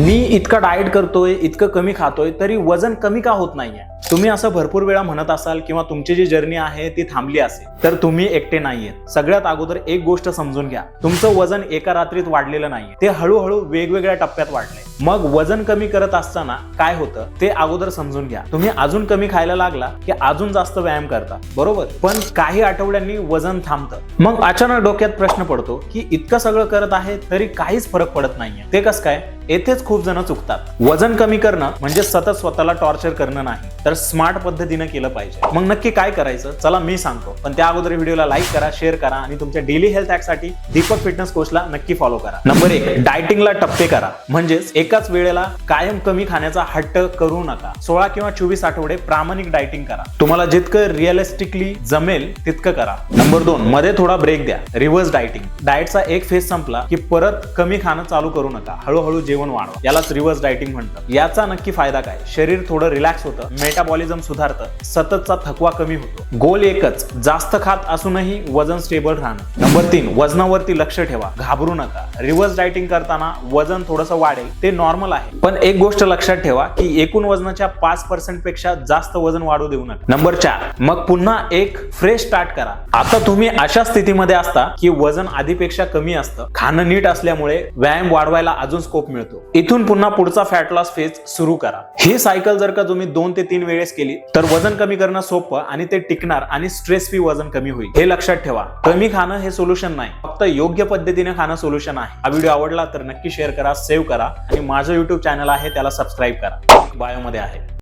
मी इतका डाएट करतोय, इतकं कमी खातोय, तरी वजन कमी का होत नाहीये? तुम्ही असं भरपूर वेळा म्हणत असाल किंवा तुमची जी जर्नी आहे ती थांबली असेल, तर तुम्ही एकटे नाहीये. सगळ्यात अगोदर एक गोष्ट समजून घ्या, तुमचं वजन एका रात्रीत वाढलेलं नाहीये, ते हळूहळू वेगवेगळ्या टप्प्यात वाढलंय. मग वजन कमी करत असताना काय होतं ते अगोदर समजून घ्या. तुम्ही अजून कमी खायला लागला की अजून जास्त व्यायाम करता, बरोबर? पण काही आठवड्यांनी वजन थांबतं. मग अचानक डोक्यात प्रश्न पडतो की इतकं सगळं करत आहे तरी काहीच फरक पडत नाहीये. ते कसं काय? येथेच खूप जण चुकतात. वजन कमी करणं म्हणजे सतत स्वतःला टॉर्चर करणं नाही, तर स्मार्ट पद्धतीने केलं पाहिजे. मग नक्की काय करायचं चला मी सांगतो. पण त्या अगोदर व्हिडिओला लाईक करा, शेअर करा आणि तुमच्या डेली हेल्थ हॅकसाठी दीपक फिटनेस कोचला नक्की फॉलो करा. नंबर 1, डायटिंगला टप्पे करा. म्हणजेच एकाच वेळेला कायम कमी खाण्याचा हट्ट करू नका. 16 किंवा 24 आठवडे प्रामाणिक डायटिंग करा. तुम्हाला जितकं रिअलिस्टिकली जमेल तितकं करा. नंबर 2, मध्ये थोडा ब्रेक द्या. Reverse dieting. डाएटचा एक फेज संपला की परत कमी खाणं चालू करू नका. हळूहळू जेवण वाढवा. यालाच रिव्हर्स डायटिंग म्हणतात. याचा नक्की फायदा काय? शरीर थोडं रिलॅक्स होतं, मेटाबॉलिझम सुधारतं, सततचा थकवा कमी होतो. गोल एकच, जास्त खात असूनही वजन स्टेबल राहणं. नंबर 3, वजनावरती लक्ष ठेवा. घाबरू नका. रिव्हर्स डायटिंग करताना वजन थोडंसं वाढेल, ते नॉर्मल आहे. पण एक गोष्ट लक्षात ठेवा की एकूण वजनाच्या 5% पेक्षा जास्त वजन वाढू देऊ नका. नंबर 4, मग पुन्हा एक फ्रेश स्टार्ट करा. आता तुम्ही अशा स्थितीमध्ये असता की वजन आधीपेक्षा कमी असतं, खाणं नीट असल्यामुळे व्यायाम वाढवायला अजून स्कोप मिळतो. इथून पुन्हा पुढचा फॅट लॉस फेज सुरू करा. ही सायकल जर का तुम्ही 2 ते 3 वेळेस केली तर वजन कमी करणं सोपं आणि ते टिकणार आणि स्ट्रेस फ्री वजन कमी होईल. हे लक्षात ठेवा. कमी खाणं हे सोल्युशन नाही, फक्त योग्य पद्धतीने खाणं सोल्युशन आहे. हा व्हिडिओ आवडला तर नक्की शेअर करा, सेव्ह करा आणि माझं YouTube चॅनल आहे त्याला सबस्क्राईब करा. बायो मध्ये आहे.